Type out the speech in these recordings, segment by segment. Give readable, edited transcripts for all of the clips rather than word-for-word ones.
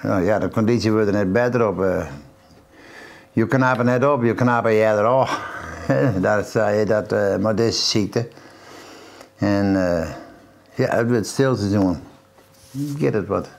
Nou ja, de conditie wordt er net beter op. Je knapt er net op, je knapt er eerder af. Dat zei je, maar deze ziekte. En ja, het wordt stilseizoen. Gaat het wordt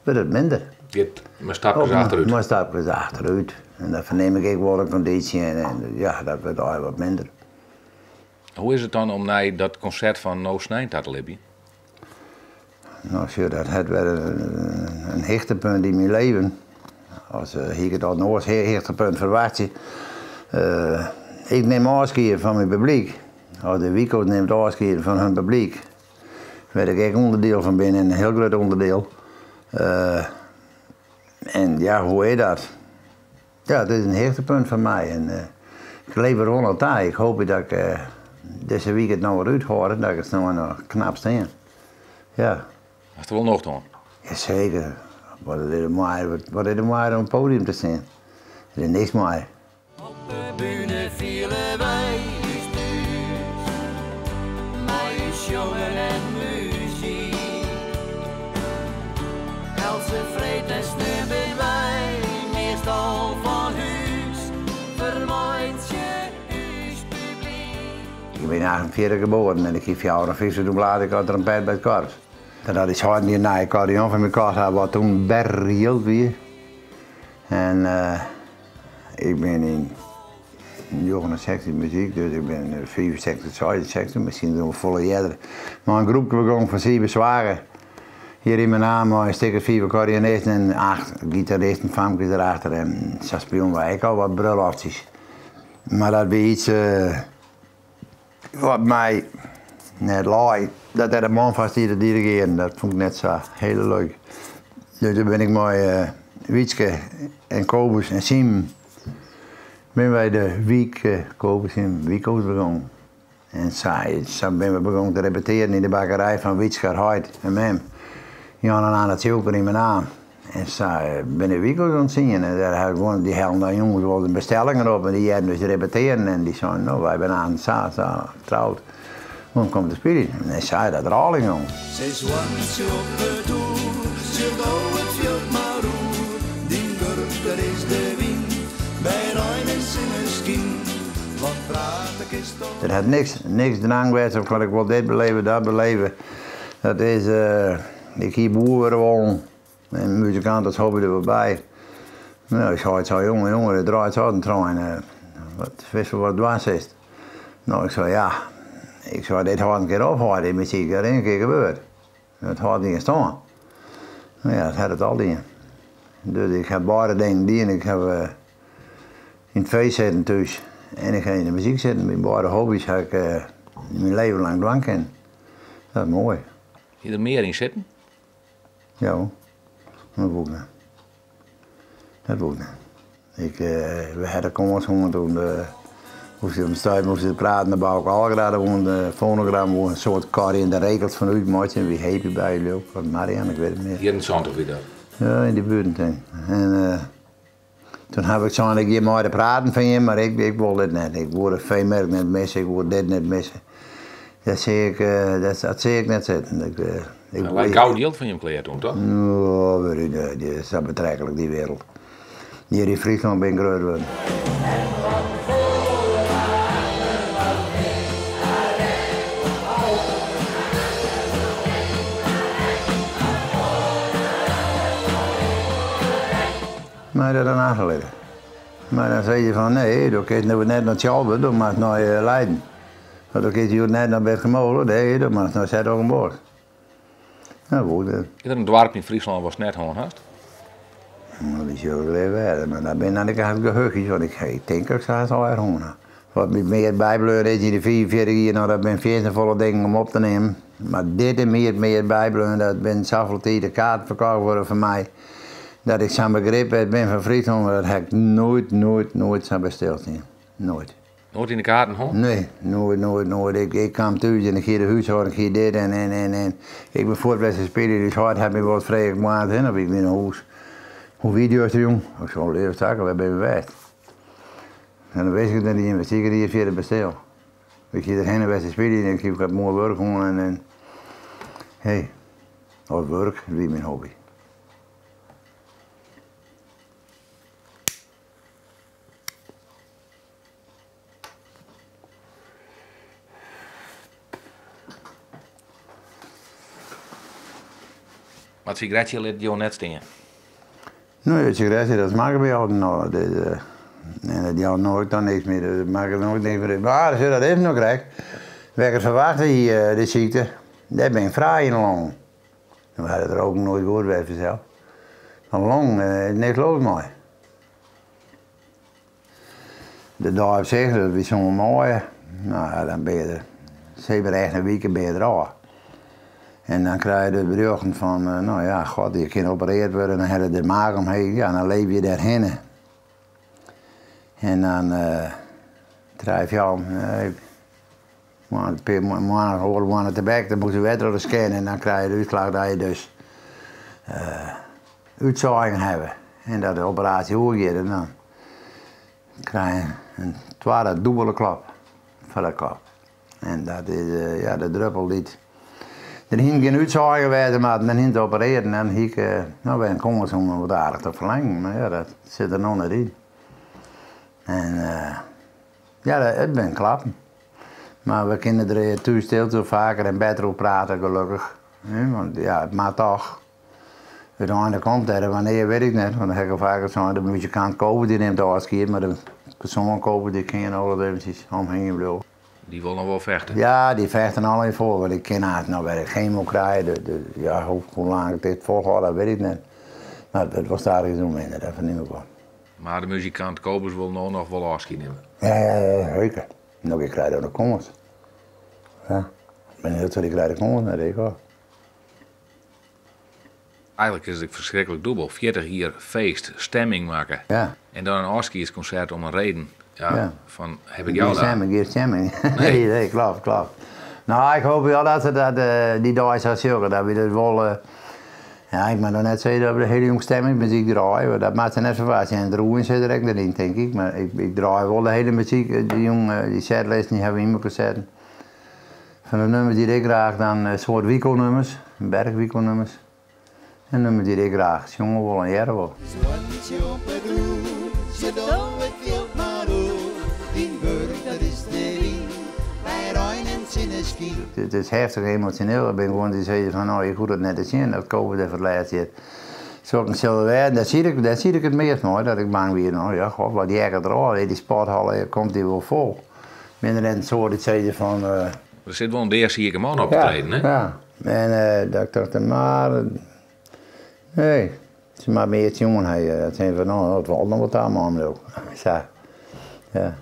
het minder. Gaat maar stapjes achteruit. Maar stapjes achteruit. En dan verneem ik wel de conditie en ja, dat wordt al wat minder. Hoe is het dan om naar dat concert van No Snijn te leven? Nou, dat het werd een hoogtepunt in mijn leven. Als ik het al nog eens een hoogtepunt verwacht je. Ik neem afscheid van mijn publiek. Als de Wico neemt afscheid van hun publiek. Daar werd ik onderdeel van binnen, een heel groot onderdeel. En ja, hoe heet dat? Ja, dat is een hoogtepunt van mij. En, ik leef er gewoon altijd. Ik hoop dat ik deze week het nou weer uithoor, dat ik het nou nog knap staan. Ja. Heeft er wel nog dan? Jazeker. Wat is er mooi om het podium te staan? Er is niks mooi. Op de bühne vielen wij thuis, meisjes, jongen en muziek. Else Vredes nu ben wij, meestal van huis, vermaait je huis publiek. Ik ben 48 geboren en ik heb 4 toen later ik had trompet bij het korps. En dat is hard niet naar accordeon van mijn kort had, wat toen berghield weer. En ik ben in 69 muziek, dus ik ben 65, 66, misschien nog volle jaren. Maar een groep begon van 7 zwaren. Hier in mijn naam, een stuk 4 accordeonisten en 8 gitaristen, famkes erachter. En zo speelden wij ook al wat bruiloftjes. Maar dat was iets wat mij net laai. Dat er een man vast hier te dirigeren, dat vond ik net zo heel leuk. Dus toen ben ik met Wietske en Kobus en Siem ben wij de week Kobus en Wico's begonnen. En zo ben we begonnen te repeteren in de bakkerij van Wietske Heid en Mem. Jan en Anna Tjoker in mijn naam. En zo ben ik Wico's aan het zingen. En daar had ik gewoon die helden jongens wel de bestellingen op en die hadden dus repeteren en die zeiden, nou wij zijn aan het zo getrouwd. Toen kwam de spelen en hij zei dat er al in ging. Ze zwart op de toer, ze gauw het veld maar roer. Die gurk, daar is de wind, bij Reines in een skin. Wat praat ik is toch... Er had niks drang geweest, of kan ik wel dit beleven, dat beleven. Dat is, ik hier boeren wonen en muzikant, dat hobby er wel bij. Nou, ik zei het zo, jongen, het draait zo een trein. Wat wist wat dwars is. Nou, ik zei ja. Ik zei, dit had een keer opgehouden in muziek, dat is een keer gebeurd. Het had niet gestaan. Nou ja, dat had het al niet. Dus ik heb beide dingen die en ik heb in het feest zitten thuis. En ik ga in de muziek zitten. Mijn beide hobby's heb ik mijn leven lang dwang kennen. Dat is mooi. Je er meer in zitten? Ja, dat wil ik niet. Dat wil ik niet. We hadden komen toen moest je om stuit, moest je praten, dan bouw ik al gedaan, de fonogram, een soort karrie in de rekels vanuit Martje, wie heet je bij jullie ook, van Marianne, ik weet het niet. Hier in het zand of weer dat? Ja, in die buurt. En toen heb ik zo een keer maar te praten van je, maar ik wil dit net. Ik wil het veemerk net missen, ik wil dit net missen. Dat zie ik net zitten. Een gauw deel van je kleed toen, toch? Nou, die is dat betrekkelijk, die wereld. Hier in Friesland ben ik groot geworden. Maar dat dan aangeleden. Maar dan zei je van nee, dan kun je net naar Tjalbe, dan mag je naar Leiden. Dan kun je net naar Bergemolen, nee, dan mag je naar Zuid-Ogenborg. Nou, goed. Is er een dorp in Friesland was net gewoon hast? Nou, die zullen er even werden, maar daar ben ik eigenlijk gehuggig, want ik denk dat ik het al erg honger. Wat met meer bijbeleuren is in de 44 jaar, nou dat ben 14 volle dingen om op te nemen. Maar dit en meer bijbeleuren, dat ben zoveel tijd de kaart verkocht worden voor mij. Dat ik zo'n begrip ben van Friesland, dat heb ik nooit zo besteld. Nooit. Nooit in de kaarten, hoor? Nee, nooit. Ik kwam thuis en ik ging de huishouden, ik ging dit en ik ben voortbest spelen, dus hard heb ik wat vrij gemaakt en dan ben ik weer naar huis. Hoe video's te doen? Ik zou leren staken, waar ben je geweest? En dan weet ik dat die zeker die verder bestel. Ik ging erheen en best spelen en ik heb mooi werk gewoon en hey, dat werk, dat is mijn hobby. Maar het sigaretje liet jou net stingen. Nou, het sigaretje, dat mag bij jou nog. En die had nooit dan niks meer. Dat mag ik nooit niks meer. Maar als je dat even nog krijgt, werd het verwacht de ziekte. Dat ben ik fraai in de long. Dan had het er ook nooit gehoord bij vanzelf. Een long, niks los mee. De dag op zich, dat is zo'n mooie. Nou ja, dan ben je er 7 weken ben je er al. En dan krijg je de berichten van, nou ja, god, je kan geopereerd worden, dan heb je de maag omheen, ja, dan leef je daarheen. En dan drijf je al, maandag horen we aan de bek, dan moet je weer scannen en dan krijg je de uitslag dat je dus uitzaaiingen hebben. En dat de operatie hoorgeeft en dan krijg je een tweede dubbele klap van de kop. En dat is, ja, de druppel niet. Er hing geen uitzaaiingen werden, maar dan hing te opereren en dan nou ben ik kom om wat aardig te verlengen, maar ja, dat zit er nog niet in. En ja, dat ben klappen. Maar we kunnen er thuis veel vaker en beter over praten, gelukkig. Want ja, het maakt toch. Uiteindelijk komt er, wanneer weet ik niet. Want dan heb ik vaak gezegd, de muzikant kopen die neemt afscheid, maar de persoon kopen die kan je alle eventjes omheen blijven. Die willen nog wel vechten? Ja, die vechten alleen voor, want ik kan het nou weer chemo krijgen. Ja, hoe lang ik dit volhoud, dat weet ik niet. Maar dat was daar iets minder, dat verneem ik wel. Maar de muzikant Kobus wil nou nog wel afscheid nemen? Ja, zeker. Nog ik krijg er de komst. Ja, ik ben heel ik krijg de komst, dat weet ik wel. Eigenlijk is het verschrikkelijk dubbel. 40 hier feest, stemming maken. Ja. En dan een afscheidsconcert om een reden. Ja, Ja. van heb ik jou daar? Geen stemming. Nee. Nee, klopt. Nou, ik hoop wel dat ze dat die dag zou zorgen, dat we dat wel... ja, ik mag nog net zeggen dat we de hele jonge stemming muziek draaien. Dat maakt ze net verwachten. En de roeien zit er ook erin, denk ik. Maar ik draai wel de hele muziek. Die setlist die hebben we in elkaar zetten. Van de nummers die ik graag dan soort Wico-nummers, berg-Wico-nummers. En nummers die ik graag jongen wel en jaren wel. Het is heftig emotioneel. Ik ben gewoon die zeggen van, nou, je goed het net te zien, dat COVID even laat zit. Zulke silhouetten, dat zie ik het meest mooi, dat ik bang ben. Nou ja, god, wat die erger er die sporthallen, komt die wel vol. Minder dan zo dat zeggen van... Er zit wel een deerzieke man op te treden, hè? Ja, en dat ik dacht, maar... nee, ze maar meer het jongen hebben. Dat zijn van, nou, het valt nog wat aan, man. Zo, ja.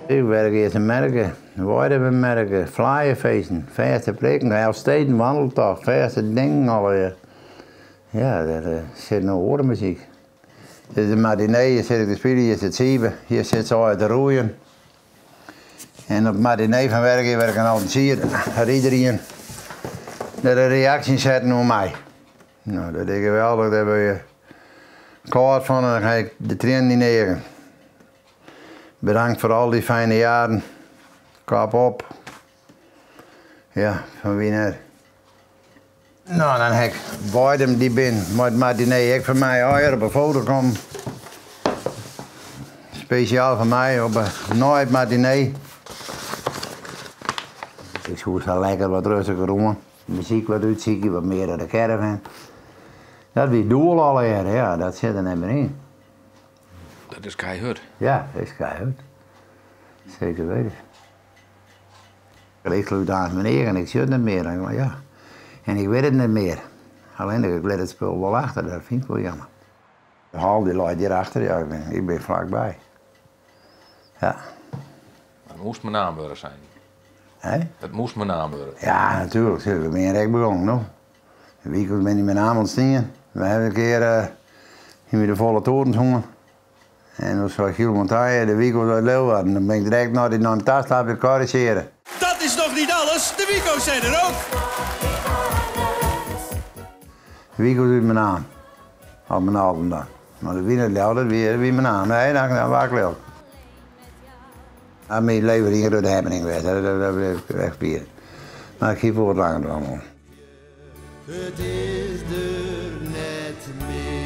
Ik werk eerst in merken, weidebemerken, flyerfeesten, verste prikken, Elfsteden, wandeltocht, verste dingen alweer. Ja, daar zit nog oormuziek. Dit is de matinee, hier zit ik te spelen, hier zit 7, hier zit ze uit te roeien. En op matinee van werken werken altijd hier, dat iedereen de reactie zetten op mij. Nou, dat is geweldig, daar heb je kaart van en dan ga ik de train neer. Bedankt voor al die fijne jaren. Kap op. Ja, van wie net. Nou, dan heb ik beide die bin met matinee. Ik van mij hier op een foto komen. Speciaal voor mij op een nooit matinee. Ik zoek zo lekker wat rustiger roemen. Muziek wat uitzieken, wat meer dan de caravan. Dat is doel alweer, ja, dat zit er net meer in. Dat is keihard. Ja, dat is keihard. Zeker weten. Ik sluit aan meneer en ik zit niet meer. En, maar ja. En ik weet het niet meer. Alleen ik let het spul wel achter, dat vind ik wel jammer. Haal die lui hierachter, ja, ik ben vlakbij. Ja. Het moest mijn naamburger zijn. Hé? Het moest mijn naamburger. Ja, natuurlijk. We ben je rek begonnen, no? De week ben ik mijn naam ontstaan. We hebben een keer in de volle toren gezongen. En dat was Giel Montaille, de week was uit Leeuwarden. Dan ben ik direct naar de thuislaap corrigeren. Dat is nog niet alles, de Wico's zijn er ook. De week was uit mijn naam. Op mijn album dan. Maar de winnaar dat weer mijn naam. Nee, dan was ik leuk. Mijn leven hier door de happening werd, dat bleef ik wegspieren. Maar ik geef voor wat langer dan. Het is er net meer.